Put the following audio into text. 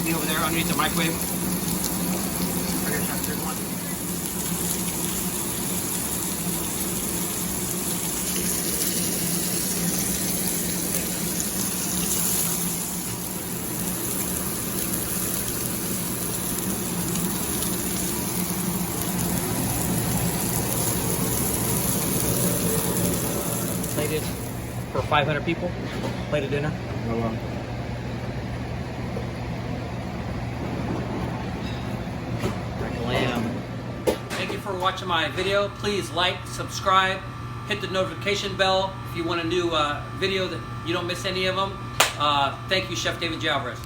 be over there underneath the microwave. Right here, chef. Here's one. Plated for 500 people. Plated dinner. Oh, wow. Lamb. Thank you for watching my video. Please like, subscribe, hit the notification bell if you want a new video that you don't miss any of them. Thank you, Chef David J. Alvarez.